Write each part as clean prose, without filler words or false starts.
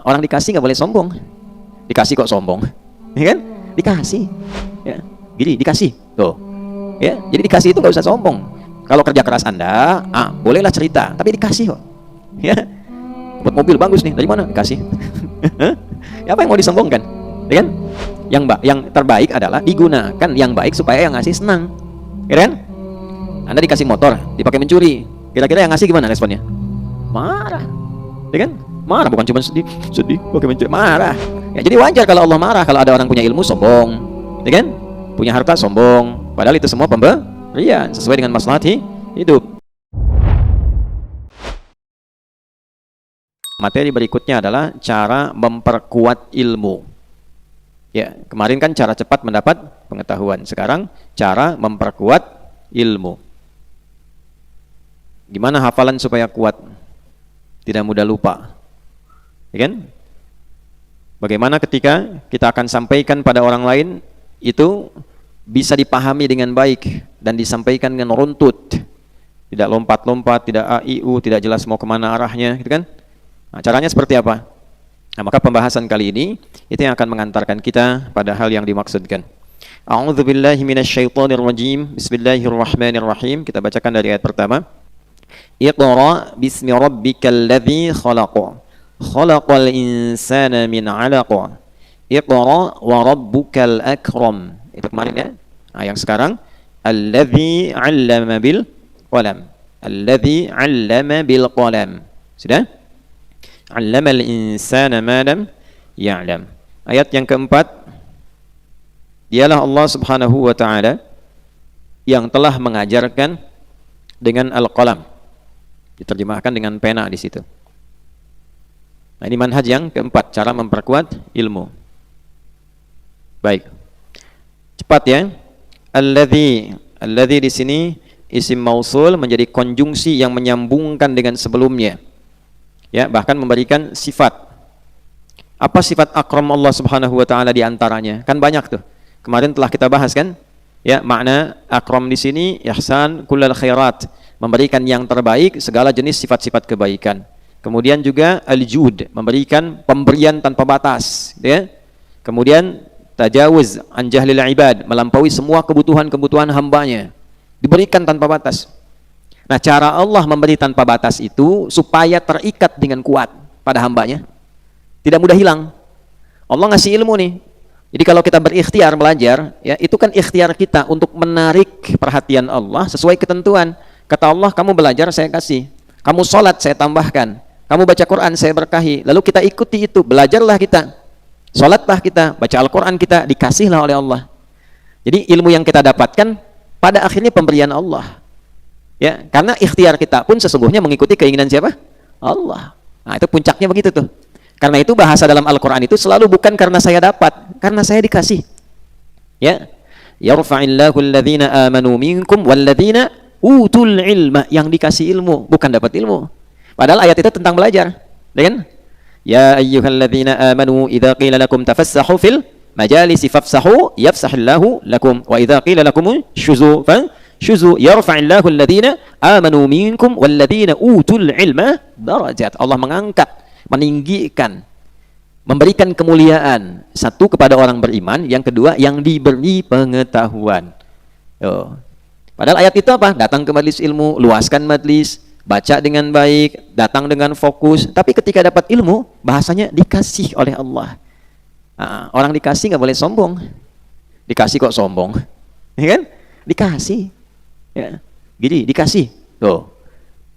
Orang dikasih nggak boleh sombong. Dikasih kok sombong, ya kan? Dikasih, ya. Gini dikasih, tuh, ya. Jadi dikasih itu nggak usah sombong. Kalau kerja keras Anda, bolehlah cerita, tapi dikasih kok, ya. Buat mobil bagus nih, dari mana? Dikasih. Apa yang mau disombongkan, ya kan? Yang terbaik adalah digunakan yang baik supaya yang ngasih senang, ya kan? Anda dikasih motor, dipakai mencuri, kira-kira yang ngasih gimana responnya? Marah, ya kan? Marah, bukan cuma sedih pakai mencuri, marah. Ya, jadi wajar kalau Allah marah kalau ada orang punya ilmu sombong, ya kan? Punya harta sombong, padahal itu semua pemberian sesuai dengan maslahat hidup. Materi berikutnya adalah cara memperkuat ilmu. Ya, kemarin kan cara cepat mendapat pengetahuan, sekarang cara memperkuat ilmu. Gimana hafalan supaya kuat? Tidak mudah lupa, ya kan? Bagaimana ketika kita akan sampaikan pada orang lain itu bisa dipahami dengan baik dan disampaikan dengan runtut, tidak lompat-lompat, tidak AIU, tidak jelas mau kemana arahnya, gitu kan? Nah, caranya seperti apa? Nah, maka pembahasan kali ini itu yang akan mengantarkan kita pada hal yang dimaksudkan. A'udzubillahi minasyaitonirrajim. Bismillahirrahmanirrahim. Kita bacakan dari ayat pertama. Iqra bismi rabbikal ladzi khalaq. Khalaqal insana min 'alaq. Iqra wa rabbukal akram. Itu kemarin ya. Nah, yang sekarang alladzi 'allama bil qalam. Alladzi 'allama bil qalam. Sudah? 'Allamal insana ma lam ya'lam. Ayat yang keempat, dialah Allah Subhanahu wa taala yang telah mengajarkan dengan al-qalam. Diterjemahkan dengan pena di situ. Nah, ini manhaj yang keempat, cara memperkuat ilmu. Baik. Cepat ya. Alladzi di sini isim mausul menjadi konjungsi yang menyambungkan dengan sebelumnya. Ya, bahkan memberikan sifat. Apa sifat akram Allah Subhanahu wa taala di antaranya? Kan banyak tuh. Kemarin telah kita bahas kan? Ya, makna akram di sini ihsan kullal khairat, memberikan yang terbaik segala jenis sifat-sifat kebaikan. Kemudian juga al-jud, memberikan pemberian tanpa batas, ya. Kemudian tajawuz an jahlil ibad, melampaui semua kebutuhan-kebutuhan hambanya, diberikan tanpa batas. Nah, cara Allah memberi tanpa batas itu supaya terikat dengan kuat pada hambanya, tidak mudah hilang. Allah ngasih ilmu nih, jadi kalau kita berikhtiar belajar, ya itu kan ikhtiar kita untuk menarik perhatian Allah sesuai ketentuan. Kata Allah, kamu belajar saya kasih, kamu sholat saya tambahkan, kamu baca Quran saya berkahi. Lalu kita ikuti itu, belajarlah kita, sholatlah kita, baca Al-Quran kita, dikasihlah oleh Allah. Jadi ilmu yang kita dapatkan pada akhirnya pemberian Allah. Ya, karena ikhtiar kita pun sesungguhnya mengikuti keinginan siapa? Allah. Nah, itu puncaknya begitu tuh. Karena itu bahasa dalam Al-Quran itu selalu bukan karena saya dapat, karena saya dikasih. Ya, yarfa'illahu alladhina amanu minkum walladhina utul ilma, yang dikasih ilmu, bukan dapat ilmu. Padahal ayat itu tentang belajar, ya kan? Ya ayyuhalladzina amanu idza qila lakum tafassahu fil majalisi fafsahu yafsahillahu lakum wa idza qila lakum syuzu syuzu yarfa'illahu alladhina amanu minkum walladhina utul ilma darajat. Allah mengangkat, meninggikan, memberikan kemuliaan, satu kepada orang beriman, yang kedua yang diberi pengetahuan. Padahal ayat itu apa? Datang ke majelis ilmu, luaskan majelis, baca dengan baik, datang dengan fokus. Tapi ketika dapat ilmu, bahasanya dikasih oleh Allah. Nah, orang dikasih nggak boleh sombong. Dikasih kok sombong, ya kan? Dikasih, ya. Gini dikasih, tuh,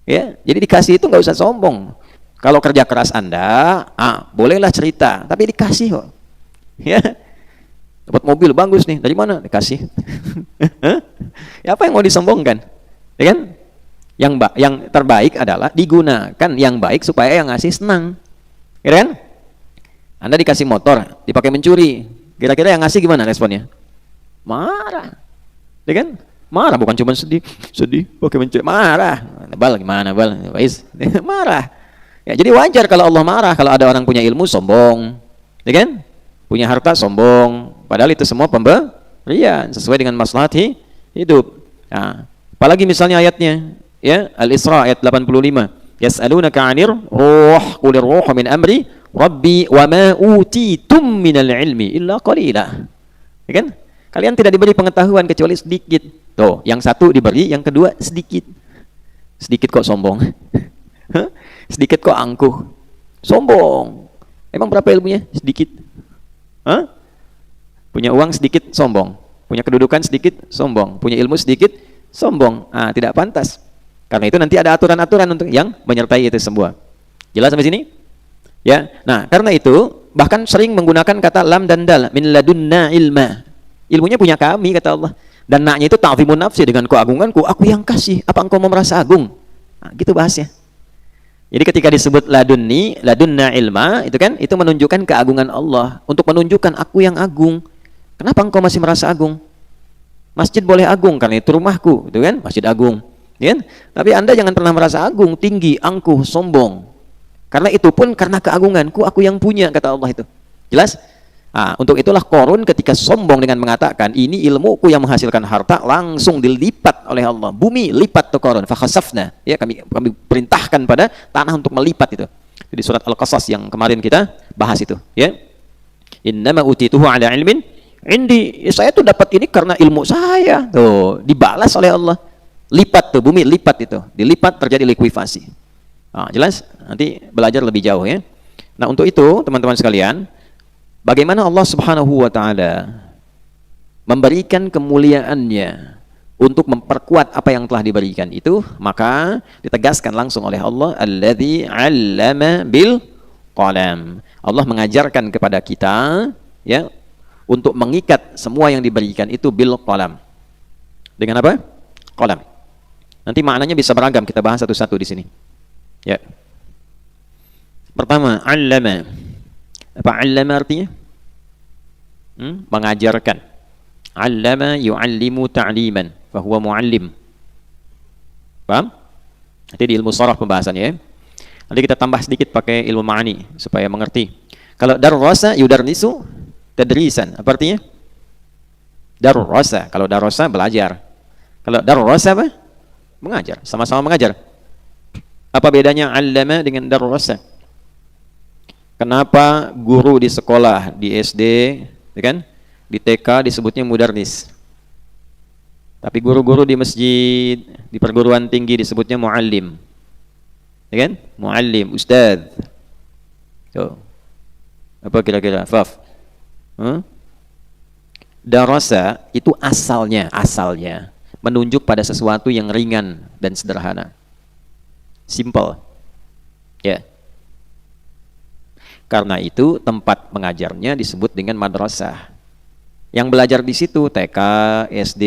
ya. Jadi dikasih itu nggak usah sombong. Kalau kerja keras Anda, bolehlah cerita, tapi dikasih kok, ya. Dapat mobil bagus nih, dari mana? Dikasih. Ya, apa yang mau disombongkan, ya kan? Yang terbaik adalah digunakan yang baik supaya yang ngasih senang, ya kan? Anda dikasih motor, dipakai mencuri, kira-kira yang ngasih gimana responnya? Marah, ya kan? Marah, bukan cuma sedih pakai mencuri, marah. Bal gimana bal? Marah. Ya, jadi wajar kalau Allah marah kalau ada orang punya ilmu sombong, ya kan? Punya harta sombong, padahal itu semua pemberian sesuai dengan maslahat hidup. Nah, apalagi misalnya ayatnya, ya, Al-Isra ayat 85. Yas'alunaka 'anir ruh, qulir ruhu min amri Rabbi wa ma utitum minal ilmi illa qalila. Ya kan? Kalian tidak diberi pengetahuan kecuali sedikit. Tuh, yang satu diberi, yang kedua sedikit. Sedikit kok sombong. Sedikit kok angkuh. Sombong. Emang berapa ilmunya? Sedikit. Hah? Punya uang sedikit, sombong. Punya kedudukan sedikit, sombong. Punya ilmu sedikit, sombong. Tidak pantas. Karena itu nanti ada aturan-aturan untuk yang menyertai itu semua. Jelas sampai sini? Ya. Nah, karena itu bahkan sering menggunakan kata lam dan dal, min ladunna ilma. Ilmunya punya kami, kata Allah. Dan naknya itu ta'zimun nafsi, dengan keagunganku aku yang kasih. Apa engkau mau merasa agung? Gitu bahasnya. Jadi ketika disebut ladunna ilma, itu kan itu menunjukkan keagungan Allah, untuk menunjukkan aku yang agung. Kenapa engkau masih merasa agung? Masjid boleh agung karena itu rumahku, itu kan? Masjid agung, ya? Tapi Anda jangan pernah merasa agung, tinggi, angkuh, sombong. Karena itu pun karena keagunganku, aku yang punya, kata Allah itu. Jelas? Untuk itulah Qarun ketika sombong dengan mengatakan, ini ilmuku yang menghasilkan harta, langsung dilipat oleh Allah. Bumi lipat tuh Qarun, fakhasafna. Ya, kami perintahkan pada tanah untuk melipat itu. Di surat Al-Qasas yang kemarin kita bahas itu, ya. Innama utituhu ala ilmin indi. Saya tuh dapat ini karena ilmu saya. Tuh, dibalas oleh Allah. Lipat tuh, bumi lipat itu. Dilipat, terjadi likuifasi. Jelas? Nanti belajar lebih jauh, ya. Nah, untuk itu teman-teman sekalian, bagaimana Allah Subhanahu wa taala memberikan kemuliaannya untuk memperkuat apa yang telah diberikan itu, maka ditegaskan langsung oleh Allah, alladzi 'allama bil qalam. Allah mengajarkan kepada kita, ya, untuk mengikat semua yang diberikan itu bil qalam. Dengan apa? Qalam. Nanti maknanya bisa beragam, kita bahas satu-satu di sini. Ya. Pertama, 'allama. Apa 'allama artinya? Mengajarkan. 'Allama yu'allimu ta'liman, fa huwa mu'allim. Paham? Nanti di ilmu sharaf pembahasannya, ya. Nanti kita tambah sedikit pakai ilmu ma'ani supaya mengerti. Kalau darrasa yudarnisu tadrisan, apa artinya? Darrasa. Kalau darrasa belajar. Kalau darrasa apa? Mengajar, sama-sama mengajar. Apa bedanya 'allama dengan darrasa? Kenapa guru di sekolah, di SD, ya kan, di TK disebutnya mudarris, tapi guru-guru di masjid, di perguruan tinggi disebutnya muallim, ya kan? Muallim, ustadz. Tuh. Apa kira-kira? Faf. Darasa itu asalnya menunjuk pada sesuatu yang ringan dan sederhana. Simple. Ya. Karena itu tempat mengajarnya disebut dengan madrasah. Yang belajar di situ TK, SD,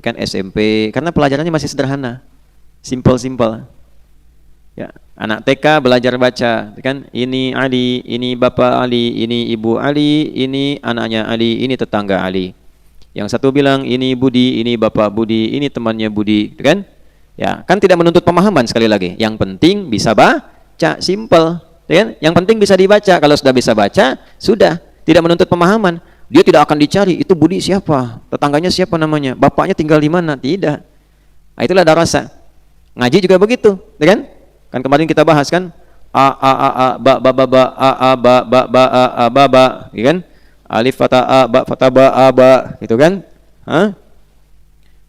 kan SMP, karena pelajarannya masih sederhana. Simple. Ya, anak TK belajar baca, kan? Ini Ali, ini Bapak Ali, ini Ibu Ali, ini anaknya Ali, ini tetangga Ali. Yang satu bilang ini Budi, ini Bapak Budi, ini temannya Budi, kan? Ya, kan tidak menuntut pemahaman sekali lagi. Yang penting bisa baca, simple, ya? Yang penting bisa dibaca. Kalau sudah bisa baca, sudah, tidak menuntut pemahaman. Dia tidak akan dicari, itu Budi siapa? Tetangganya siapa namanya? Bapaknya tinggal di mana? Tidak. Nah, itulah darasa. Ngaji juga begitu, ya kan? Kan kemarin kita bahas kan? Ba, ya kan? Alif fatha a, ba fatha ba, a ba, gitu kan?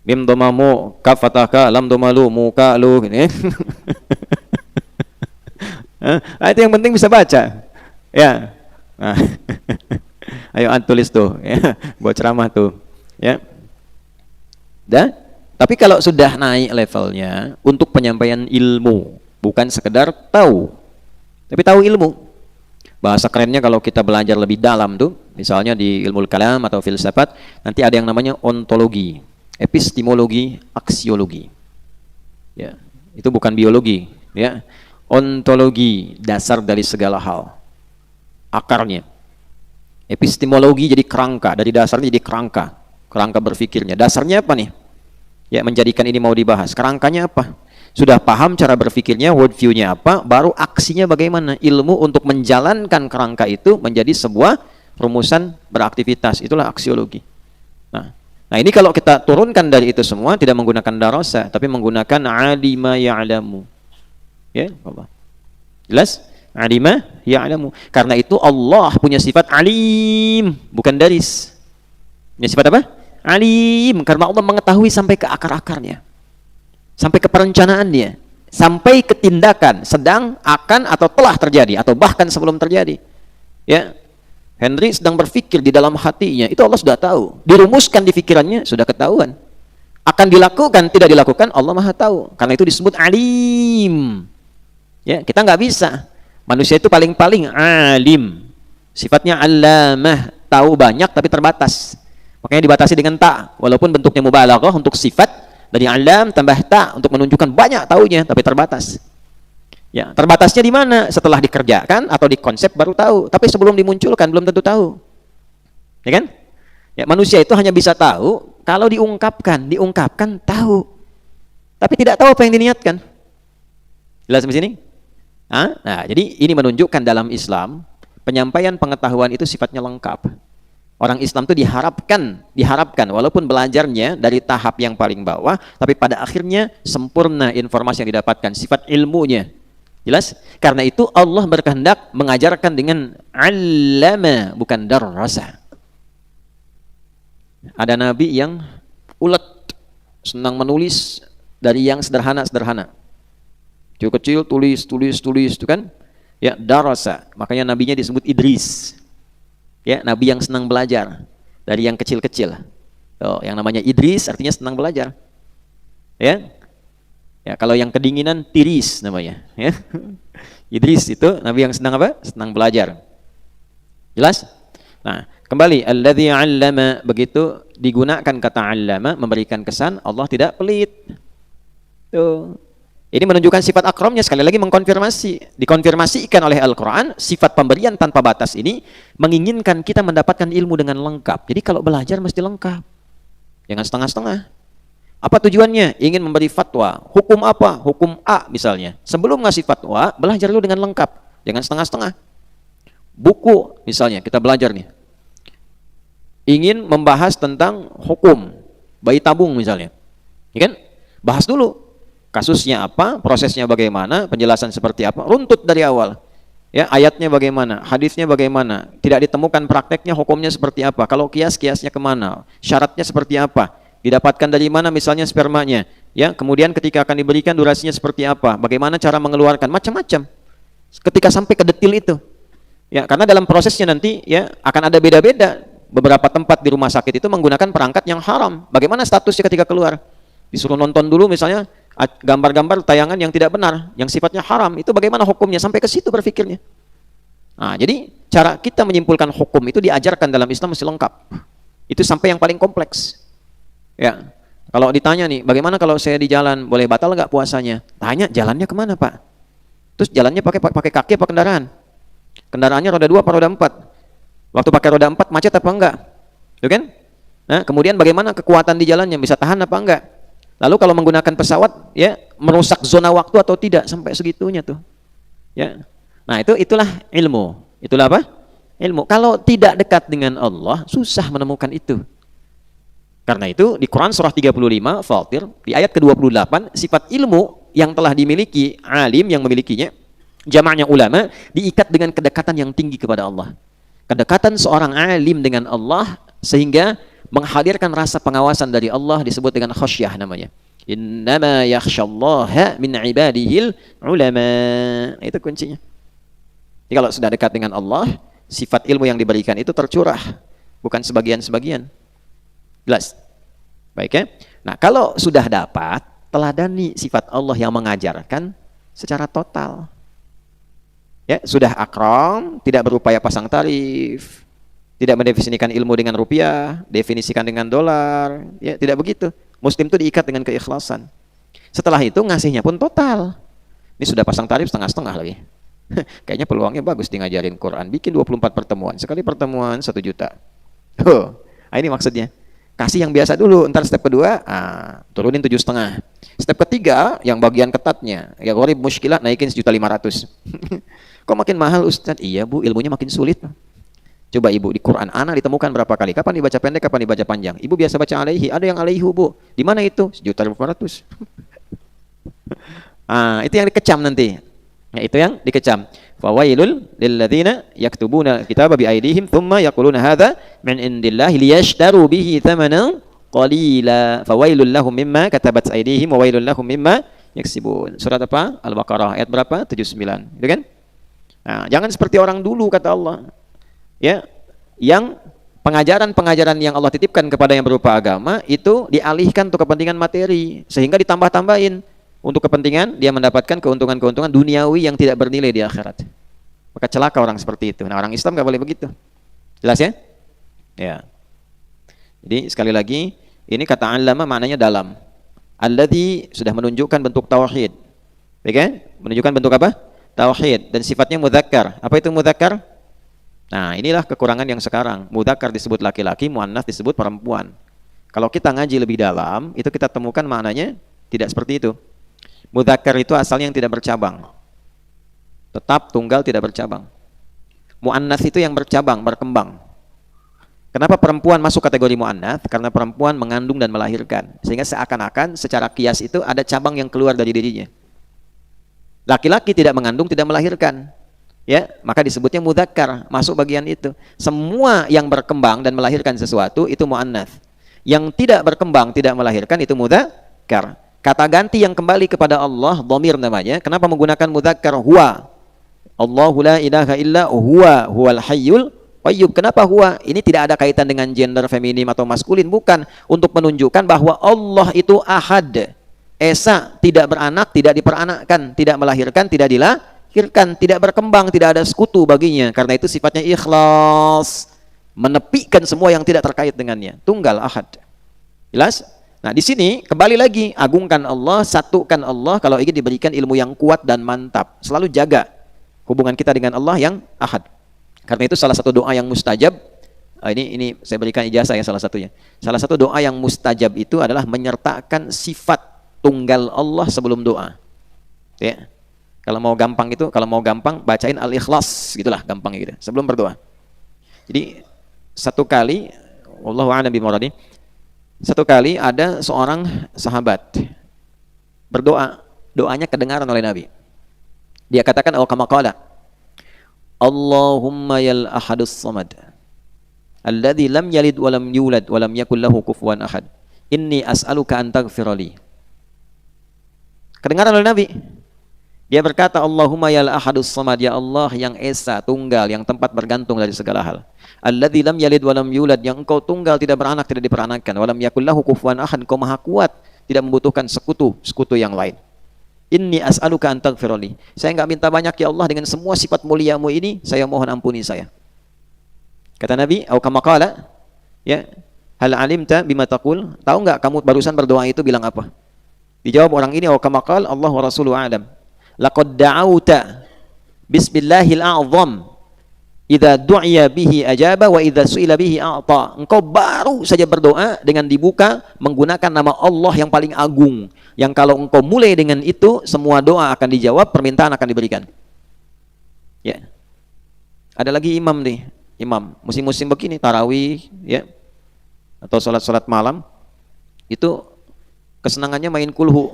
Mim domamu, kaf fathah ka, lam domalu, muka lu, gitu ya. Nah, itu yang penting bisa baca, ya. Nah. Ayo tulis tuh, ya. Buat ceramah tuh, ya. Tapi kalau sudah naik levelnya untuk penyampaian ilmu, bukan sekedar tahu, tapi tahu ilmu. Bahasa kerennya kalau kita belajar lebih dalam tuh, misalnya di ilmu kalam atau filsafat, nanti ada yang namanya ontologi, epistemologi, aksiologi. Ya, itu bukan biologi, ya. Ontologi, dasar dari segala hal, akarnya. Epistemologi jadi kerangka, dari dasarnya jadi kerangka berpikirnya. Dasarnya apa nih? Ya, menjadikan ini mau dibahas. Kerangkanya apa? Sudah paham cara berpikirnya, worldview-nya apa, baru aksinya bagaimana. Ilmu untuk menjalankan kerangka itu menjadi sebuah rumusan beraktivitas. Itulah aksiologi. Nah, ini kalau kita turunkan dari itu semua, tidak menggunakan darasa, tapi menggunakan alima ya'lamu. Ya, apa? Jelas? Alima ya'lamu. Karena itu Allah punya sifat alim, bukan daris. Punya sifat apa? Alim, karena Allah mengetahui sampai ke akar-akarnya, sampai ke perencanaannya, sampai ke tindakan sedang, akan, atau telah terjadi, atau bahkan sebelum terjadi. Ya, Henry sedang berpikir di dalam hatinya, itu Allah sudah tahu. Dirumuskan di pikirannya, sudah ketahuan. Akan dilakukan, tidak dilakukan, Allah Maha tahu. Karena itu disebut alim. Ya, kita nggak bisa. Manusia itu paling-paling alim. Sifatnya allamah, tahu banyak tapi terbatas. Makanya dibatasi dengan ta, walaupun bentuknya mubalaghah untuk sifat, dari alam tambah ta untuk menunjukkan banyak taunya tapi terbatas. Ya, terbatasnya di mana? Setelah dikerjakan atau dikonsep baru tahu, tapi sebelum dimunculkan belum tentu tahu. Ya kan? Ya, manusia itu hanya bisa tahu kalau diungkapkan tahu. Tapi tidak tahu apa yang diniatkan. Jelas sampai sini? Nah, jadi ini menunjukkan dalam Islam penyampaian pengetahuan itu sifatnya lengkap. Orang Islam itu diharapkan walaupun belajarnya dari tahap yang paling bawah, tapi pada akhirnya sempurna informasi yang didapatkan, sifat ilmunya. Jelas? Karena itu Allah berkehendak mengajarkan dengan allama, bukan darrasa. Ada nabi yang ulet, senang menulis dari yang sederhana-sederhana. Kecil-kecil tulis itu kan? Ya, darasa. Makanya nabinya disebut Idris. Ya, nabi yang senang belajar dari yang kecil-kecil. Yang namanya Idris artinya senang belajar. Ya. Ya, kalau yang kedinginan tiris namanya, ya. Idris itu nabi yang senang apa? Senang belajar. Jelas? Nah, kembali alladzi 'allama, begitu digunakan kata 'allama memberikan kesan Allah tidak pelit. Tuh. Ini menunjukkan sifat akramnya, sekali lagi mengkonfirmasi, dikonfirmasikan oleh Al-Quran, sifat pemberian tanpa batas ini menginginkan kita mendapatkan ilmu dengan lengkap. Jadi kalau belajar mesti lengkap, jangan setengah-setengah. Apa tujuannya? Ingin memberi fatwa, hukum apa? Hukum A misalnya. Sebelum ngasih fatwa, belajar dulu dengan lengkap, jangan setengah-setengah. Buku misalnya, kita belajar nih, ingin membahas tentang hukum bayi tabung misalnya, ya kan? Bahas dulu. Kasusnya apa, prosesnya bagaimana, penjelasan seperti apa, runtut dari awal. Ya, ayatnya bagaimana, hadisnya bagaimana, tidak ditemukan prakteknya, hukumnya seperti apa, kalau kiasnya kemana, syaratnya seperti apa, didapatkan dari mana misalnya spermanya, ya, kemudian ketika akan diberikan durasinya seperti apa, bagaimana cara mengeluarkan, macam-macam. Ketika sampai ke detil itu, ya, karena dalam prosesnya nanti ya akan ada beda-beda. Beberapa tempat di rumah sakit itu menggunakan perangkat yang haram. Bagaimana statusnya ketika keluar? Disuruh nonton dulu misalnya gambar-gambar tayangan yang tidak benar, yang sifatnya haram, itu bagaimana hukumnya, sampai ke situ berpikirnya. Nah, jadi cara kita menyimpulkan hukum itu diajarkan dalam Islam mesti lengkap. Itu sampai yang paling kompleks. Ya, kalau ditanya nih, bagaimana kalau saya di jalan, boleh batal nggak puasanya? Tanya, jalannya kemana Pak? Terus jalannya pakai kaki apa kendaraan? Kendaraannya roda 2 apa roda 4? Waktu pakai roda 4 macet apa enggak? Tuh kan? Nah, kemudian bagaimana kekuatan di jalannya, bisa tahan apa enggak? Lalu kalau menggunakan pesawat, ya, merusak zona waktu atau tidak, sampai segitunya tuh. Ya. Nah, itulah ilmu. Itulah apa? Ilmu. Kalau tidak dekat dengan Allah, susah menemukan itu. Karena itu di Quran surah 35 Fatir, di ayat ke-28, sifat ilmu yang telah dimiliki alim yang memilikinya, jamaknya ulama, diikat dengan kedekatan yang tinggi kepada Allah. Kedekatan seorang alim dengan Allah sehingga menghadirkan rasa pengawasan dari Allah, disebut dengan khasyah namanya. Innama yakhsyallaha min ibadihil ulama. Itu kuncinya. Jadi kalau sudah dekat dengan Allah, sifat ilmu yang diberikan itu tercurah, bukan sebagian-sebagian. Jelas? Baik ya? Nah, kalau sudah dapat, teladani sifat Allah yang mengajarkan secara total. Ya, sudah akram, tidak berupaya pasang tarif, tidak mendefinisikan ilmu dengan rupiah, definisikan dengan dolar, ya, tidak begitu. Muslim itu diikat dengan keikhlasan. Setelah itu ngasihnya pun total. Ini sudah pasang tarif setengah-setengah lagi. Kayaknya peluangnya bagus di ngajarin Quran. Bikin 24 pertemuan, sekali pertemuan 1 juta. Ini maksudnya. Kasih yang biasa dulu, ntar step kedua, turunin 7,5. Step ketiga, yang bagian ketatnya, ya gharib muskilah, naikin 1.500.000. Kok makin mahal Ustaz? Iya Bu, ilmunya makin sulit. Coba Ibu, di Quran anak ditemukan berapa kali? Kapan dibaca pendek, kapan dibaca panjang? Ibu biasa baca alaihi, ada yang alaihi Bu. Di mana itu? 1.500.000. Itu yang dikecam nanti. Ya, itu yang dikecam. Fawailul lilladzina yaktubuna kitaba biaydihim thumma yaquluna hadza min indillahi liyashtaru bihi thamanan qalila. Fawailul lahum mimma katabat aydihim wa wailul lahum mimma yaksibun. Surat apa? Al-Baqarah ayat berapa? 79. Gitu kan? Nah, jangan seperti orang dulu kata Allah. Ya, yang pengajaran-pengajaran yang Allah titipkan kepada yang berupa agama itu dialihkan untuk kepentingan materi sehingga ditambah-tambahin untuk kepentingan dia mendapatkan keuntungan-keuntungan duniawi yang tidak bernilai di akhirat. Maka celaka orang seperti itu. Nah, orang Islam nggak boleh begitu. Jelas ya? Ya. Jadi sekali lagi ini kata allama maknanya dalam. Alladzi sudah menunjukkan bentuk tauhid. Oke? Okay? Menunjukkan bentuk apa? Tauhid dan sifatnya mudzakkar. Apa itu mudzakkar? Nah, inilah kekurangan yang sekarang. Mudzakkar disebut laki-laki, muannats disebut perempuan. Kalau kita ngaji lebih dalam, itu kita temukan maknanya tidak seperti itu. Mudzakkar itu asalnya yang tidak bercabang. Tetap tunggal tidak bercabang. Muannats itu yang bercabang, berkembang. Kenapa perempuan masuk kategori muannats? Karena perempuan mengandung dan melahirkan. Sehingga seakan-akan secara kias itu ada cabang yang keluar dari dirinya. Laki-laki tidak mengandung, tidak melahirkan. Ya, maka disebutnya mudzakkar, masuk bagian itu. Semua yang berkembang dan melahirkan sesuatu itu muannats. Yang tidak berkembang, tidak melahirkan itu mudzakkar. Kata ganti yang kembali kepada Allah, dhamir namanya. Kenapa menggunakan mudzakkar? Huwa. Allahu la ilaha illa huwa, huwal hayyul qayyum. Kenapa huwa? Ini tidak ada kaitan dengan gender feminim atau maskulin, bukan. Untuk menunjukkan bahwa Allah itu ahad. Esa, tidak beranak, tidak diperanakkan, tidak melahirkan, tidak dilahirkan, tidak berkembang, tidak ada sekutu baginya. Karena itu sifatnya ikhlas, menepikan semua yang tidak terkait dengannya. Tunggal ahad. Jelas? Nah, di sini kembali lagi, agungkan Allah, satukan Allah kalau ingin diberikan ilmu yang kuat dan mantap. Selalu jaga hubungan kita dengan Allah yang ahad. Karena itu salah satu doa yang mustajab, ini saya berikan ijazah ya salah satunya. Salah satu doa yang mustajab itu adalah menyertakan sifat tunggal Allah sebelum doa. Ya. Kalau mau gampang bacain Al-Ikhlas gitulah gampangnya gitu sebelum berdoa. Jadi satu kali wallahu a'lam bimuradi, satu kali ada seorang sahabat berdoa, doanya kedengaran oleh Nabi. Dia katakan kama qala Allahumma yal ahadus samad alladzi lam yalid wa lam yulad wa lam yakul lahu kufuwan ahad inni as'aluka an taghfira li. Kedengaran oleh Nabi. Dia berkata Allahumma yal ahadus samad, ya Allah yang esa, tunggal, yang tempat bergantung dari segala hal. Alladzi lam yalid wa lam yulad, yang engkau tunggal, tidak beranak, tidak diperanakkan. Wa lam yakul lahu kufuwan ahad, engkau maha kuat, tidak membutuhkan sekutu yang lain. Inni as'aluka an taghfira li. Saya enggak minta banyak ya Allah, dengan semua sifat muliamu ini saya mohon ampuni saya. Kata Nabi, au kama qala, ya, hal alimta bima taqul? Tahu enggak kamu barusan berdoa itu bilang apa? Dijawab orang ini, au kama qala Allah wa rasuluhu a'lam. Laqad da'auta bismillahil a'zam idza du'iya bihi ajaba wa idza su'ila bihi a'ta. Engkau baru saja berdoa dengan dibuka menggunakan nama Allah yang paling agung, yang kalau engkau mulai dengan itu semua doa akan dijawab, permintaan akan diberikan. Ya. Ada lagi imam nih, imam musim-musim begini tarawih ya atau salat malam itu kesenangannya main kulhu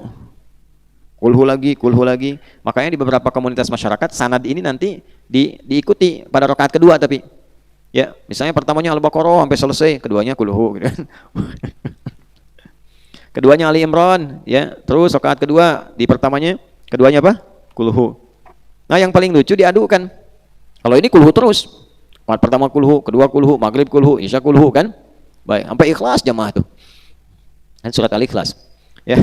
lagi. Makanya di beberapa komunitas masyarakat sanad ini nanti diikuti pada rakaat kedua, tapi ya misalnya pertamanya Al-Baqarah sampai selesai, keduanya kulhu gitu kan. Keduanya Ali Imran ya, terus rakaat kedua di pertamanya, keduanya apa? Kulhu. Nah, yang paling lucu diadukan. Kalau ini kulhu terus. Rakaat pertama kulhu, kedua kulhu, maghrib kulhu, isya kulhu kan? Baik, sampai ikhlas jamaah tuh. Kan surat Al-Ikhlas. Ya,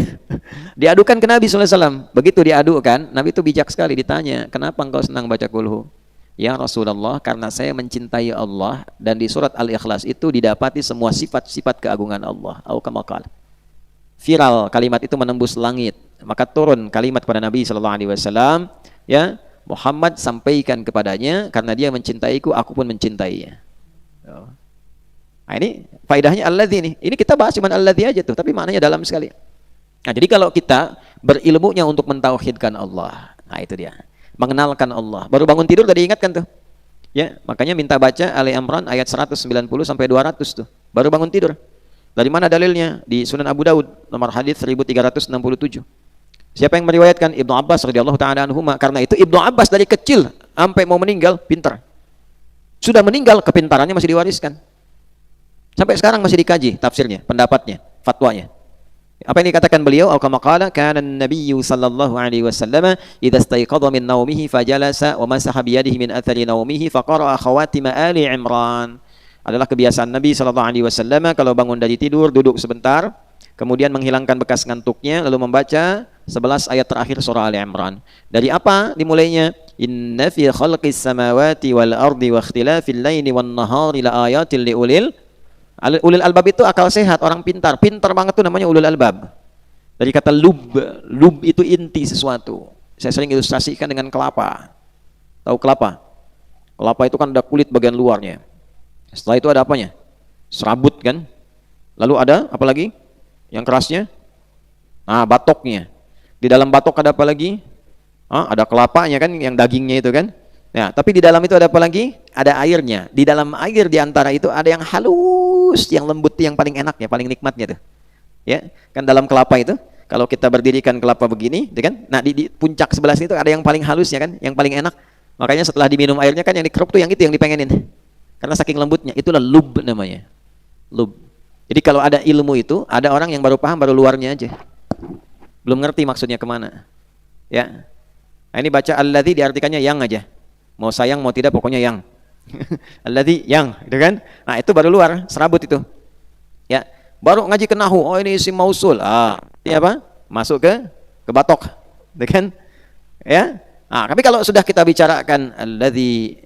diadukan ke Nabi SAW. Begitu diadukan, Nabi itu bijak sekali, ditanya, kenapa engkau senang baca kulhu? Ya Rasulullah, karena saya mencintai Allah, dan di surat Al-Ikhlas itu didapati semua sifat-sifat keagungan Allah. Au kama qala. Viral kalimat itu menembus langit, maka turun kalimat kepada Nabi SAW, ya Muhammad sampaikan kepadanya, karena dia mencintaiku, aku pun mencintainya. Nah, ini faedahnya alladzi ini kita bahas cuma alladzi aja tuh, tapi maknanya dalam sekali. Nah, jadi kalau kita berilmunya untuk mentauhidkan Allah, nah itu dia, mengenalkan Allah. Baru bangun tidur tadi ingatkan tuh, ya makanya minta baca Ali Imran ayat 190 sampai 200 tuh, baru bangun tidur. Dari mana dalilnya? Di Sunan Abu Daud nomor hadis 1367. Siapa yang meriwayatkan? Ibnu Abbas radhiyallahu taala anhuma. Karena itu Ibnu Abbas dari kecil sampai mau meninggal pintar. Sudah meninggal kepintarannya masih diwariskan. Sampai sekarang masih dikaji tafsirnya, pendapatnya, fatwanya. Apa yang dikatakan beliau? Kama qala kana an-nabiy sallallahu alaihi wasallam idza istayqadha min naumihi fajalasa wa masaha bi yadihi min athari naumihi faqara'a khawatim ali Imran. Adalah kebiasaan Nabi sallallahu alaihi wasallam kalau bangun dari tidur duduk sebentar, kemudian menghilangkan bekas ngantuknya lalu membaca 11 ayat terakhir surah Ali Imran. Dari apa dimulainya? Inna fi khalqis samawati wal ardi wa ikhtilafil laili wan nahari la ayatin li ulil albab. Itu akal sehat, orang pintar. Pintar banget tuh namanya ulul albab. Dari kata lub. Lub itu inti sesuatu. Saya sering ilustrasikan dengan kelapa. Tahu kelapa? Kelapa itu kan ada kulit bagian luarnya. Setelah itu ada apanya? Serabut kan? Lalu ada apa lagi? Yang kerasnya? Nah, batoknya. Di dalam batok ada apa lagi? Ada kelapanya kan, yang dagingnya itu kan? Ya, tapi di dalam itu ada apa lagi? Ada airnya. Di dalam air di antara itu ada yang halus, yang lembut, yang paling enaknya, paling nikmatnya tuh. Ya, kan dalam kelapa itu, kalau kita berdirikan kelapa begini, kan? Nah, di puncak sebelah itu ada yang paling halusnya kan, yang paling enak. Makanya setelah diminum airnya kan yang dikeruk tuh yang itu yang dipengenin. Karena saking lembutnya, itulah lub namanya. Lub. Jadi kalau ada ilmu itu, ada orang yang baru paham baru luarnya aja. Belum ngerti maksudnya kemana. Ya. Nah, ini baca alladzi diartikannya yang aja. Mau sayang mau tidak pokoknya yang. Alladzi yang, gitu kan? Nah, itu baru luar, serabut itu. Ya, baru ngaji ke nahwu, oh ini isim mausul. Ini apa? Masuk ke batok. Gitu kan? Ya. Nah, tapi kalau sudah kita bicarakan alladzi,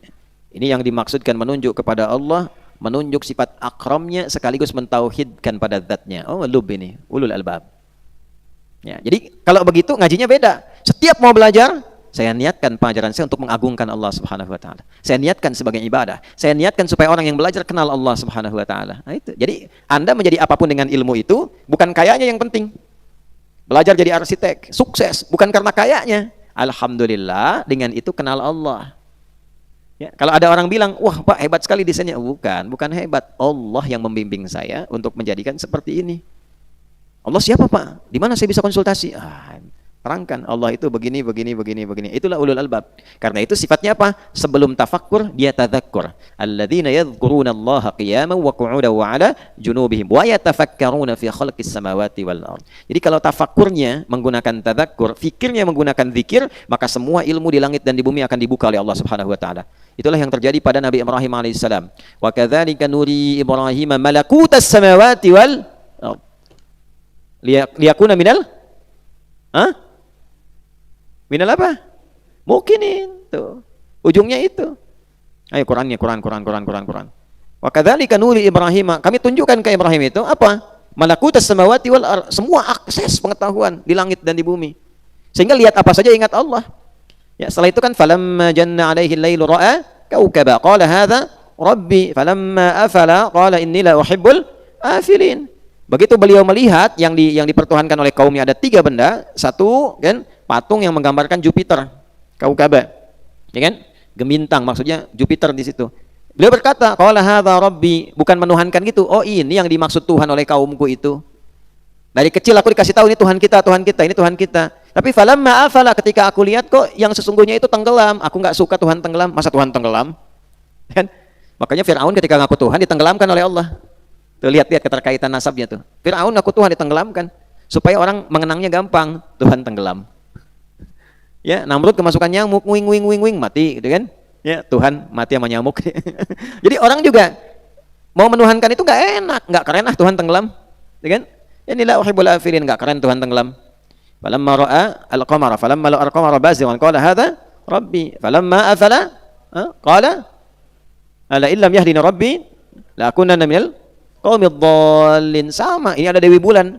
ini yang dimaksudkan menunjuk kepada Allah, menunjuk sifat akramnya sekaligus mentauhidkan pada zatnya. Oh, lub ini, ulul albab. Ya, jadi kalau begitu ngajinya beda. Setiap mau belajar, saya niatkan pelajaran saya untuk mengagungkan Allah Subhanahu wa taala. Saya niatkan sebagai ibadah. Saya niatkan supaya orang yang belajar kenal Allah Subhanahu wa taala. Nah, itu. Jadi Anda menjadi apapun dengan ilmu itu bukan kayanya yang penting. Belajar jadi arsitek, sukses bukan karena kayanya. Alhamdulillah dengan itu kenal Allah. Ya, kalau ada orang bilang, "Wah, Pak, hebat sekali desainnya." Bukan hebat. Allah yang membimbing saya untuk menjadikan seperti ini. Allah siapa, Pak? Di mana saya bisa konsultasi? Terangkan Allah itu begini. Itulah ulul albab. Karena itu sifatnya apa? Sebelum tafakkur dia tadzakkur. Alladzina yadhkurunallaha qiyaman wa qu'udan wa 'ala junubihim wa yatafakkaruna fi khalqis samawati wal ardh. Jadi kalau tafakkurnya menggunakan tadzakkur, fikirnya menggunakan zikir, maka semua ilmu di langit dan di bumi akan dibuka oleh Allah Subhanahu wa taala. Itulah yang terjadi pada Nabi Ibrahim alaihissalam. Wa kadzalika nuri Ibrahim malakutas samawati wal ardh. Liyakuna minal minal apa? Mukinin tuh. Ujungnya itu. Ayo Qurannya, Quran. Wa kadzalika nuri Ibrahim. Kami tunjukkan ke Ibrahim itu apa? Malakutas samawati wal ardh. Semua akses pengetahuan di langit dan di bumi. Sehingga lihat apa saja ingat Allah. Ya, setelah itu kan falamma janna alaihi al-lailu ra'a kaukaba qala hadza rabbi falamma afala qala inni la uhibbul afilin. Begitu beliau melihat yang dipertuhankan oleh kaumnya ada 3 benda. Satu kan patung yang menggambarkan Jupiter, kaukaba, ya kan? Gemintang maksudnya Jupiter di situ. Beliau berkata, qala hadza rabbi, bukan menuhankan gitu. Oh, ini yang dimaksud Tuhan oleh kaumku itu. Dari kecil aku dikasih tahu ini Tuhan kita, ini Tuhan kita. Tapi falamma afala, ketika aku lihat kok yang sesungguhnya itu tenggelam. Aku nggak suka Tuhan tenggelam. Masa Tuhan tenggelam? Kan? Makanya Fir'aun ketika ngaku Tuhan ditenggelamkan oleh Allah. Tuh, lihat keterkaitan nasabnya tuh. Fir'aun ngaku Tuhan ditenggelamkan supaya orang mengenangnya gampang. Tuhan tenggelam. Ya, Namrud kemasukan nyamuk, wing mati, gitu kan? Ya, Tuhan mati sama nyamuk. Jadi orang juga mau menuhankan itu nggak enak, nggak keren Tuhan tenggelam, gitu kan? Inilah uhibbul afilin, nggak keren Tuhan tenggelam. Falamma ra'a al-qamara falamma ra'a al-qamara bazighan qala hadza rabbi falamma afala qala ala illam yahdini rabbi la akunanna minal qaumid dhallin. Sama, ini ada Dewi Bulan.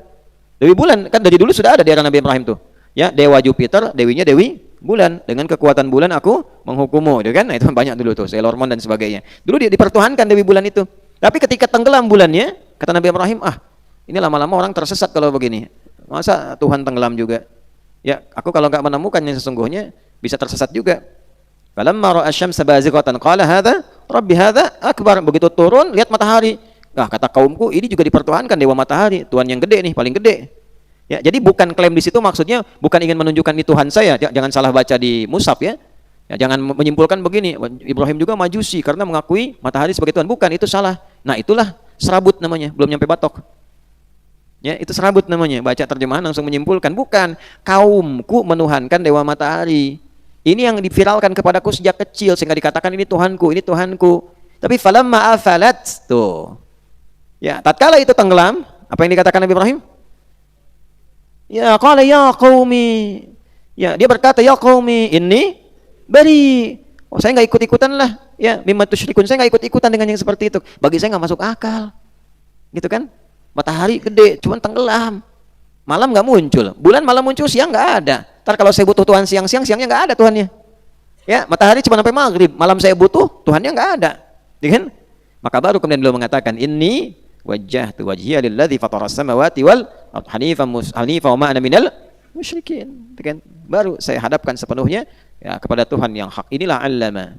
Dewi Bulan kan dari dulu sudah ada di era Nabi Ibrahim tuh. Ya, dewa Jupiter, dewinya Dewi Bulan. Dengan kekuatan bulan aku menghukummu, gitu kan? Nah, itu banyak dulu tuh, Sailor Moon dan sebagainya. Dulu dipertuhankan Dewi Bulan itu. Tapi ketika tenggelam bulannya, kata Nabi Ibrahim, ini lama-lama orang tersesat kalau begini. Masa Tuhan tenggelam juga? Ya, aku kalau nggak menemukan yang sesungguhnya bisa tersesat juga. Falamma ra'a asy-syamsa bazighatan qala hadza rabbi hadza akbar. Begitu turun lihat matahari. Kata kaumku ini juga dipertuhankan dewa matahari, Tuhan yang gede nih, paling gede. Ya, jadi bukan klaim di situ maksudnya bukan ingin menunjukkan ini Tuhan saya. Jangan salah baca di mushaf ya. Ya, jangan menyimpulkan begini, Ibrahim juga majusi karena mengakui matahari sebagai Tuhan. Bukan, itu salah. Nah, itulah serabut namanya, belum nyampe batok. Ya, itu serabut namanya. Baca terjemahan langsung menyimpulkan. Bukan, kaumku menuhankan dewa matahari. Ini yang diviralkan kepadaku sejak kecil sehingga dikatakan ini Tuhanku, ini Tuhanku. Tapi falamma afalat tuh. Ya, tatkala itu tenggelam, apa yang dikatakan Nabi Ibrahim? Ya, qala ya qaumi. Ya, dia berkata ya qaumi, ini bari. Oh, saya nggak ikut-ikutan lah. Ya, mimma tusyrikun. Saya nggak ikut-ikutan dengan yang seperti itu. Bagi saya nggak masuk akal. Gitu kan? Matahari gede, cuman tenggelam. Malam nggak muncul. Bulan malam muncul, siang nggak ada. Ntar kalau saya butuh Tuhan siang-siang, siangnya nggak ada Tuhannya. Ya, matahari cuma sampai maghrib. Malam saya butuh, Tuhannya nggak ada. Ya kan? Maka baru kemudian beliau mengatakan, inni wajjahtu wajhiya lilladzi fataras samawati wal hanifan wa ma ana minal musyrikin. Kan? Baru saya hadapkan sepenuhnya ya kepada Tuhan yang hak. Inilah allama.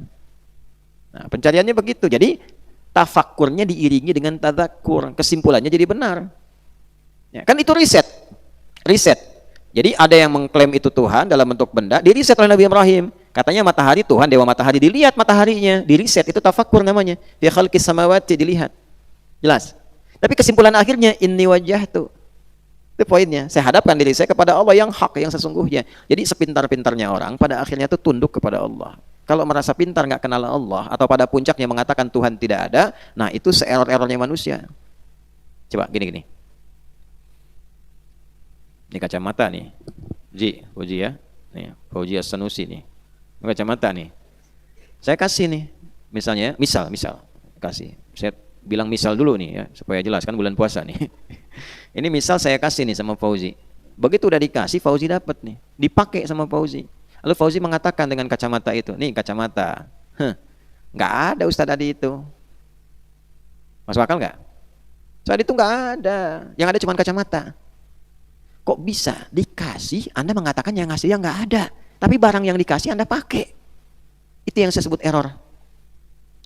Nah, pencariannya begitu. Jadi tafakkurnya diiringi dengan tadzakur. Kesimpulannya jadi benar. Ya, kan itu riset. Jadi ada yang mengklaim itu Tuhan dalam bentuk benda, diriset oleh Nabi Ibrahim. Katanya matahari Tuhan, dewa matahari, dilihat mataharinya, diriset, itu tafakkur namanya. Fi khalqis samawati, dilihat. Jelas. Tapi kesimpulan akhirnya inni wajjahtu. Itu poinnya. Saya hadapkan diri saya kepada Allah yang hak, yang sesungguhnya. Jadi sepintar-pintarnya orang pada akhirnya itu tunduk kepada Allah. Kalau merasa pintar nggak kenal Allah atau pada puncaknya mengatakan Tuhan tidak ada, nah itu seerror-errornya manusia. Coba gini. Ini kacamata nih. Fauzi ya. Nih, Fauzi As-Sanusi nih. Ini kacamata nih. Saya kasih nih. Misalnya, misal kasih. Saya bilang misal dulu nih ya, supaya jelas kan bulan puasa nih. Ini misal saya kasih nih sama Fauzi. Begitu udah dikasih, Fauzi dapat nih. Dipakai sama Fauzi. Lalu Fauzi mengatakan dengan kacamata itu, nih kacamata. Nggak ada Ustadz Adi itu. Masuk akal nggak? Ustadz itu nggak ada. Yang ada cuma kacamata. Kok bisa dikasih, Anda mengatakan yang ngasihnya nggak ada. Tapi barang yang dikasih Anda pakai. Itu yang saya sebut error.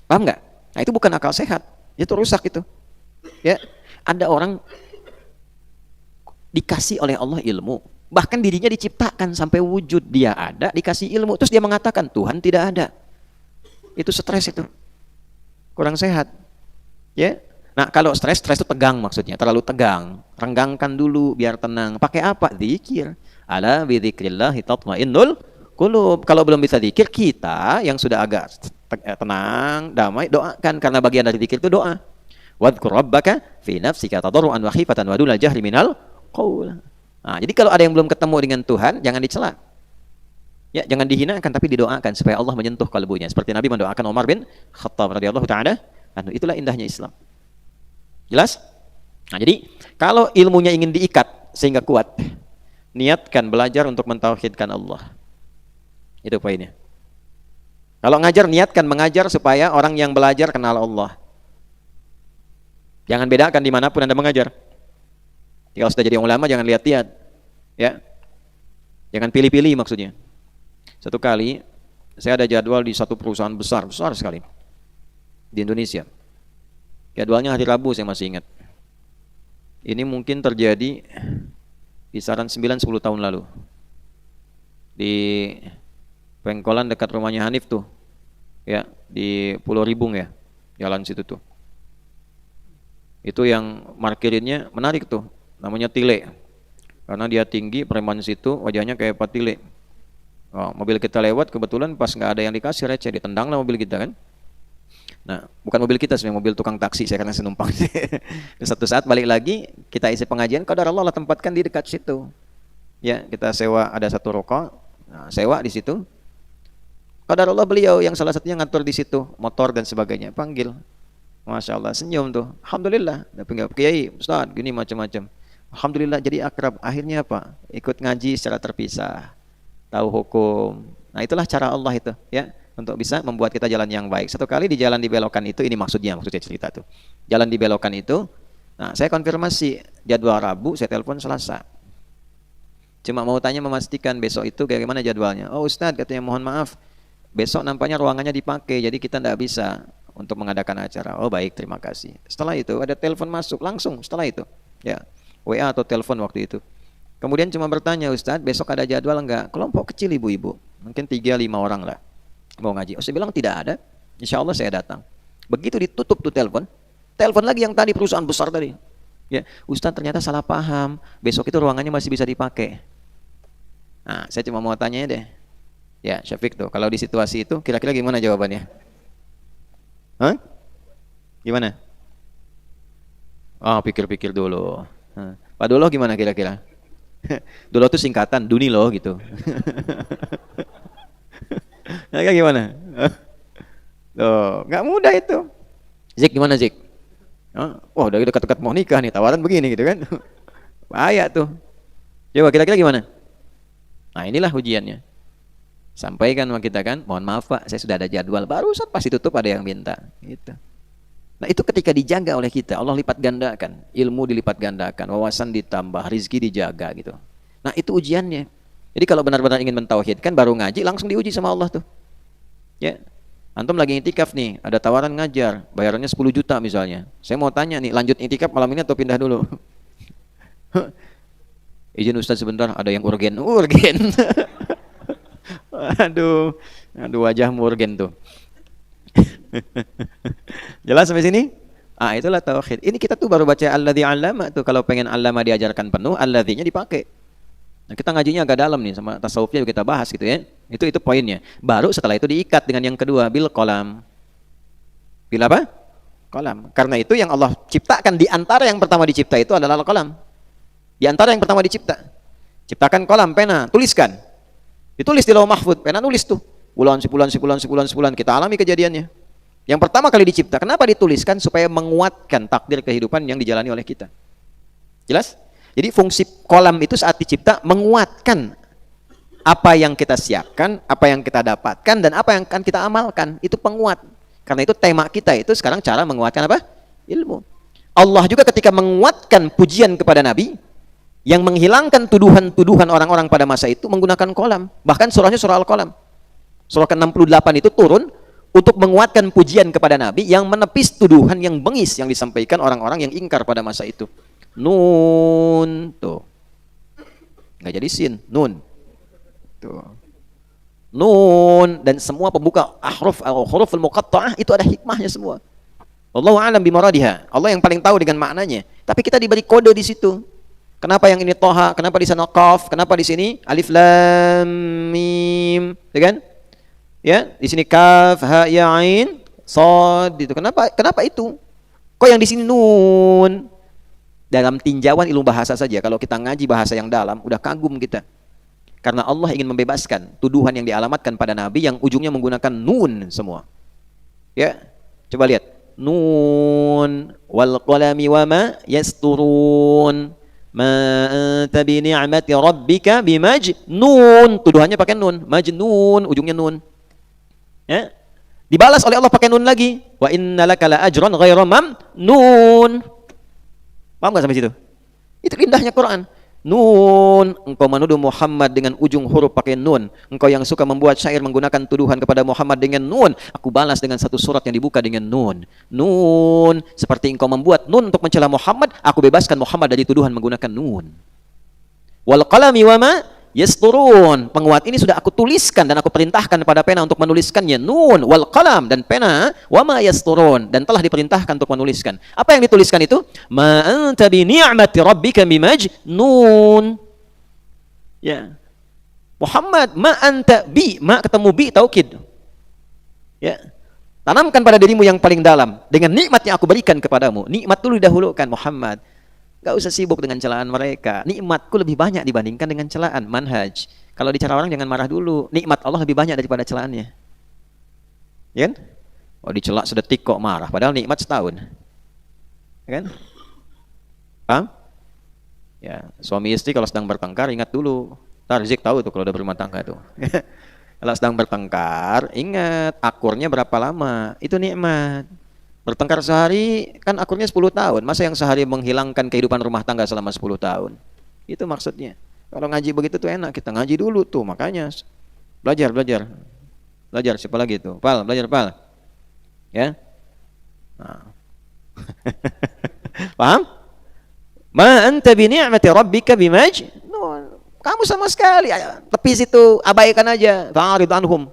Paham nggak? Nah itu bukan akal sehat. Itu rusak itu. Ya, ada orang dikasih oleh Allah ilmu, bahkan dirinya diciptakan sampai wujud, dia ada, dikasih ilmu, terus dia mengatakan Tuhan tidak ada. Itu stres itu, kurang sehat. Ya, nah kalau stres itu tegang maksudnya, terlalu tegang, renggangkan dulu biar tenang. Pakai apa? Zikir. Ala bidzikrillahi tatmainnul qulub. Kalau belum bisa zikir, kita yang sudah agak tenang, damai, doakan, karena bagian dari zikir itu doa. Wadhkur rabbaka fi nafsika tadarruan wa khifatan wa dunal jahri minal qaul. Nah, jadi kalau ada yang belum ketemu dengan Tuhan, jangan dicela. Ya, jangan dihinakan, tapi didoakan supaya Allah menyentuh kalbunya. Seperti Nabi mendoakan Umar bin Khattab radhiyallahu taala anhu. Itulah indahnya Islam. Jelas? Nah, jadi kalau ilmunya ingin diikat sehingga kuat, niatkan belajar untuk mentauhidkan Allah. Itu poinnya. Kalau ngajar, niatkan mengajar supaya orang yang belajar kenal Allah. Jangan bedakan dimanapun Anda mengajar. Kalau sudah jadi ulama, jangan lihat-lihat. Ya, jangan pilih-pilih maksudnya. Satu kali, saya ada jadwal di satu perusahaan besar sekali di Indonesia. Jadwalnya hari Rabu, saya masih ingat. Ini mungkin terjadi kisaran 9-10 tahun lalu. Di Pengkolan dekat rumahnya Hanif tuh. Ya, di Pulau Ribung ya. Jalan situ tuh. Itu yang markirinnya menarik tuh. Namanya Tile. Karena dia tinggi, preman situ, wajahnya kayak Pak Tile. Oh, mobil kita lewat, kebetulan pas nggak ada yang dikasih receh, ditendang lah mobil kita kan. Nah, bukan mobil kita sebenarnya, mobil tukang taksi, saya karena senumpang. Satu saat balik lagi, kita isi pengajian, qadar Allah tempatkan di dekat situ. Ya, kita sewa, ada satu rokok, nah, sewa di situ. Qadar Allah beliau yang salah satunya ngatur di situ, motor dan sebagainya, panggil. Masya Allah, senyum tuh. Alhamdulillah, dapat Kiai, Ustaz, gini macam-macam. Alhamdulillah jadi akrab. Akhirnya apa? Ikut ngaji secara terpisah, tahu hukum. Nah itulah cara Allah itu, ya, untuk bisa membuat kita jalan yang baik. Satu kali di jalan dibelokkan itu, ini maksudnya cerita tuh. Jalan dibelokkan itu, nah saya konfirmasi jadwal Rabu, saya telepon Selasa. Cuma mau tanya memastikan besok itu bagaimana jadwalnya. Oh Ustaz, katanya mohon maaf, besok nampaknya ruangannya dipakai, jadi kita tidak bisa untuk mengadakan acara. Oh baik, terima kasih. Setelah itu ada telepon masuk langsung setelah itu, ya, WA atau telepon waktu itu. Kemudian cuma bertanya, Ustadz, besok ada jadwal enggak? Kelompok kecil ibu-ibu, mungkin 3-5 orang lah mau ngaji. Saya bilang tidak ada, insya Allah saya datang. Begitu ditutup tuh telepon lagi yang tadi perusahaan besar tadi. Ya, Ustadz ternyata salah paham, besok itu ruangannya masih bisa dipakai. Nah, saya cuma mau tanya deh. Ya, Syafiq tuh, kalau di situasi itu kira-kira gimana jawabannya? Hah? Gimana? Oh, pikir-pikir dulu. Pak Dolo gimana kira-kira? Dolo itu singkatan, Duni loh gitu. Ya, gimana? Tuh, nggak mudah itu. Zik gimana Zik? Wah, udah dekat-dekat mau nikah nih, tawaran begini gitu kan. Bahaya tuh. Coba kira-kira gimana? Nah, inilah ujiannya. Sampaikan sama kita kan, mohon maaf Pak, saya sudah ada jadwal, barusan pasti tutup ada yang minta. Gitu. Nah, itu ketika dijaga oleh kita, Allah lipat gandakan, ilmu dilipat gandakan, wawasan ditambah, rizki dijaga gitu. Nah, itu ujiannya. Jadi kalau benar-benar ingin mentauhidkan, baru ngaji langsung diuji sama Allah tuh. Ya. Antum lagi itikaf nih, ada tawaran ngajar, bayarannya 10 juta misalnya. Saya mau tanya nih, lanjut itikaf malam ini atau pindah dulu? Izin Ustaz sebentar, ada yang urgen. Urgen. Aduh, wajahmu urgen tuh. Jelas sampai sini? Ah, itulah tauhid. Ini kita tuh baru baca alladzi 'allama tuh, kalau pengen 'allama diajarkan penuh, alladzinya dipakai. Nah, kita ngajinya agak dalam nih, sama tasawufnya kita bahas gitu ya. Itu poinnya. Baru setelah itu diikat dengan yang kedua, bil qalam. Bil apa? Qalam. Karena itu yang Allah ciptakan di antara yang pertama dicipta itu adalah qalam. Di antara yang pertama dicipta. Ciptakan qalam, pena, tuliskan. Ditulis di Lauh Mahfuz, pena nulis tuh. Sebulan kita alami kejadiannya. Yang pertama kali dicipta. Kenapa dituliskan? Supaya menguatkan takdir kehidupan yang dijalani oleh kita. Jelas? Jadi fungsi kolam itu saat dicipta menguatkan apa yang kita siapkan, apa yang kita dapatkan, dan apa yang akan kita amalkan. Itu penguat. Karena itu tema kita itu sekarang cara menguatkan apa? Ilmu. Allah juga ketika menguatkan pujian kepada Nabi, yang menghilangkan tuduhan-tuduhan orang-orang pada masa itu menggunakan kolam. Bahkan surahnya surah Al-Qalam. Surah ke-68 itu turun untuk menguatkan pujian kepada Nabi yang menepis tuduhan yang bengis yang disampaikan orang-orang yang ingkar pada masa itu. Nun tuh nggak jadi sin, nun tuh nun, dan semua pembuka huruf al-muqatta'ah itu ada hikmahnya semua. Wallahu a'lam bimaradiha, Allah yang paling tahu dengan maknanya, tapi kita diberi kode di situ. Kenapa yang ini Toha, kenapa di sana Qaf, kenapa di sini Alif Lam Mim, ya kan? Ya, di sini Kaf Ha Ya Ain Shad itu. Kenapa itu? Kok yang di sini Nun? Dalam tinjauan ilmu bahasa saja, kalau kita ngaji bahasa yang dalam, udah kagum kita. Karena Allah ingin membebaskan tuduhan yang dialamatkan pada Nabi yang ujungnya menggunakan nun semua. Ya, coba lihat. Nun wal qalami wama yasturun. Ma anta bi ni'mati rabbika bimajnun. Tuduhannya pakai nun, majnun, ujungnya nun. Ya. Dibalas oleh Allah pakai nun lagi. Wa innalaka la ajran ghairu mamnun. Paham gak sampai situ? Itu indahnya Quran. Nun, engkau menuduh Muhammad dengan ujung huruf pakai nun. Engkau yang suka membuat syair menggunakan tuduhan kepada Muhammad dengan nun. Aku balas dengan satu surat yang dibuka dengan nun. Nun, seperti engkau membuat nun untuk mencela Muhammad, aku bebaskan Muhammad dari tuduhan menggunakan nun. Wal qalami wama yasturun. Penguat ini sudah aku tuliskan dan aku perintahkan kepada pena untuk menuliskannya. Nun wal qalam, dan pena wama yasturun, dan telah diperintahkan untuk menuliskan. Apa yang dituliskan itu? Ma anta bi ni'mati rabbika bimajnun. Ya. Muhammad, ma anta bi, ma ketemu bi taukid. Ya. Tanamkan pada dirimu yang paling dalam dengan nikmat yang aku berikan kepadamu. Nikmat dulu didahulukan Muhammad. Gak usah sibuk dengan celaan mereka. Nikmatku lebih banyak dibandingkan dengan celaan. Manhaj. Kalau dicara orang jangan marah dulu. Nikmat Allah lebih banyak daripada celaannya. Ya kan? Oh, dicela sedetik kok marah, padahal nikmat setahun. Ya kan? Paham? Ya, suami istri kalau sedang bertengkar ingat dulu. Tarzik tahu tuh kalau udah berumah tangga tuh. Kalau sedang bertengkar, ingat akurnya berapa lama. Itu nikmat. Bertengkar sehari kan akurnya 10 tahun. Masa yang sehari menghilangkan kehidupan rumah tangga selama 10 tahun? Itu maksudnya. Kalau ngaji begitu tuh enak. Kita ngaji dulu tuh. Makanya belajar. Belajar siapa lagi tuh? Pal, belajar Pal. Ya. Nah. Paham? Ma anta bi ni'mati rabbika bimajnun. Kamu sama sekali tepi situ, abaikan aja. Fa'rid anhum.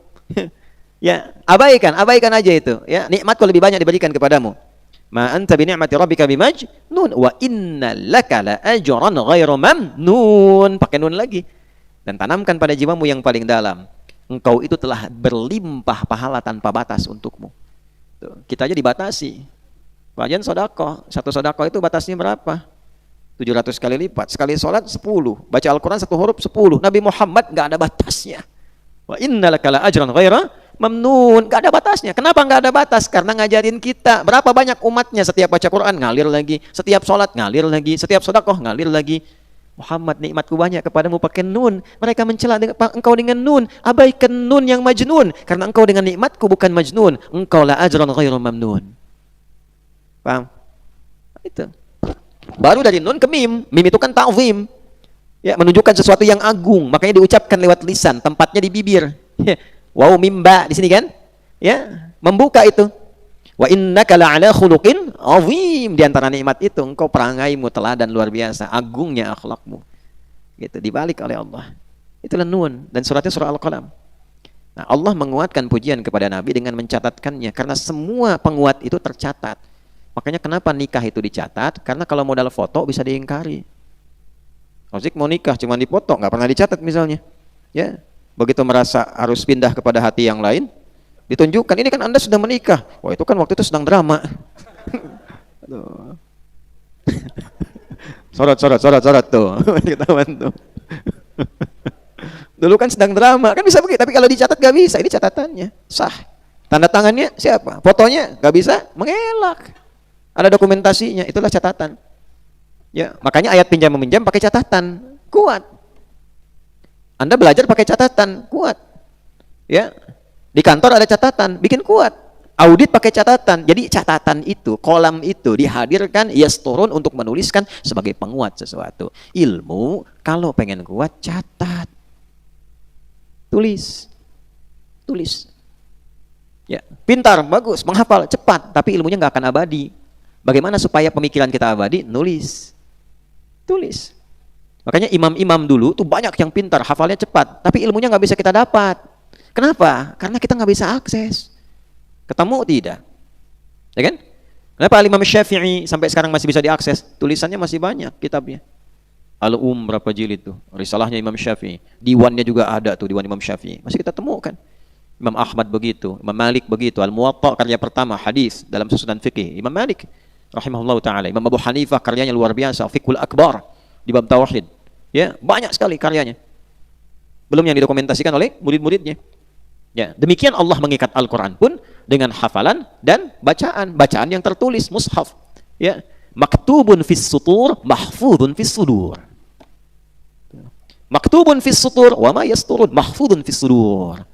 Ya, abaikan aja itu. Ya, nikmatku lebih banyak diberikan kepadamu. Ma anta bi ni'mati rabbika bimajnun wa inna laka la ajran ghairu mamnun. Pakai nun lagi. Dan tanamkan pada jiwamu yang paling dalam. Engkau itu telah berlimpah pahala tanpa batas untukmu. Tuh, kita aja dibatasi. Bagian sedekah, satu sedekah itu batasnya berapa? 700 kali lipat. Sekali sholat 10. Baca Al-Quran satu huruf 10. Nabi Muhammad nggak ada batasnya. Wa innalaka la ajran ghaira mamnun. Nggak ada batasnya. Kenapa nggak ada batas? Karena ngajarin kita. Berapa banyak umatnya setiap baca Quran ngalir lagi, setiap sholat ngalir lagi, setiap sedekah ngalir lagi. Muhammad, nikmatku banyak kepadamu, pakai nun. Mereka mencela engkau dengan nun. Abaikan nun yang majnun. Karena engkau dengan nikmatku bukan majnun. Engkau la ajran ghaira mamnun. Paham? Itu. Baru dari nun ke mim. Mim itu kan ta'zim. Ya, menunjukkan sesuatu yang agung, makanya diucapkan lewat lisan, tempatnya di bibir. Wow, mimba di sini kan? Ya, membuka itu. Wa innaka la'ala khuluqin 'azim. Di antara nikmat itu engkau perangaimu teladan luar biasa, agungnya akhlakmu. Gitu, dibalik oleh Allah. Itulah nun, dan suratnya surah Al-Qalam. Nah, Allah menguatkan pujian kepada Nabi dengan mencatatkannya karena semua penguat itu tercatat. Makanya kenapa nikah itu dicatat? Karena kalau modal foto bisa diingkari. Rozik mau nikah cuma dipoto, nggak pernah dicatat misalnya. Ya, begitu merasa harus pindah kepada hati yang lain, ditunjukkan ini kan Anda sudah menikah. Wah, itu kan waktu itu sedang drama. sorot tuh. Ketahuan tuh. Dulu kan sedang drama, kan bisa begitu. Tapi kalau dicatat nggak bisa. Ini catatannya sah. Tanda tangannya siapa? Fotonya nggak bisa, mengelak. Ada dokumentasinya, itulah catatan. Ya, makanya ayat pinjam meminjam pakai catatan, kuat. Anda belajar pakai catatan, kuat. Ya, di kantor ada catatan, bikin kuat. Audit pakai catatan. Jadi catatan itu, kolam itu dihadirkan turun untuk menuliskan sebagai penguat sesuatu. Ilmu kalau pengen kuat catat, tulis. Ya, pintar, bagus, menghafal, cepat, tapi ilmunya nggak akan abadi. Bagaimana supaya pemikiran kita abadi? Tulis. Makanya imam-imam dulu tuh banyak yang pintar, hafalnya cepat, tapi ilmunya nggak bisa kita dapat. Kenapa? Karena kita nggak bisa akses. Ketemu tidak? Ya kan? Kenapa Imam Syafi'i sampai sekarang masih bisa diakses? Tulisannya masih banyak kitabnya. Berapa jilid tuh? Risalahnya Imam Syafi'i. Diwannya juga ada tuh, diwan Imam Syafi'i. Masih kita temukan. Imam Ahmad begitu, Imam Malik begitu. Al-Muwatta karya pertama hadis dalam susunan fikih. Imam Malik rahimahullah taala. Imam Abu Hanifah karyanya luar biasa, Fiqhul Akbar di bab tauhid. Ya, banyak sekali karyanya. Belum yang didokumentasikan oleh murid-muridnya. Ya, demikian Allah mengikat Al-Qur'an pun dengan hafalan dan bacaan yang tertulis mushaf. Ya, maktubun fis sutur, mahfudun fis sudur. Maktubun fis sutur wa ma yasturun, mahfudun fis sudur.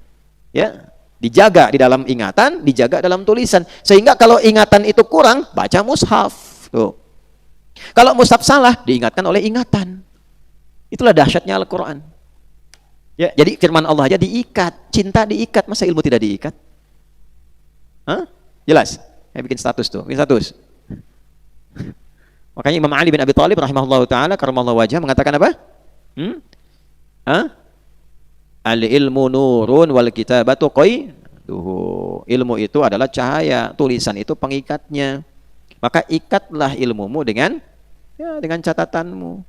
Ya, dijaga di dalam ingatan, dijaga dalam tulisan. Sehingga kalau ingatan itu kurang, baca mushaf. Tuh. Kalau mushaf salah, diingatkan oleh ingatan. Itulah dahsyatnya Al-Quran. Ya, jadi firman Allah aja diikat, cinta diikat, masa ilmu tidak diikat? Hah? Jelas? Saya bikin status tuh, bikin status. Makanya Imam Ali bin Abi Thalib rahimahullah ta'ala karamallahu wajhah mengatakan apa? Al-ilmu nurun wal kitabatu qayduhu. Ilmu itu adalah cahaya, tulisan itu pengikatnya. Maka ikatlah ilmumu dengan catatanmu.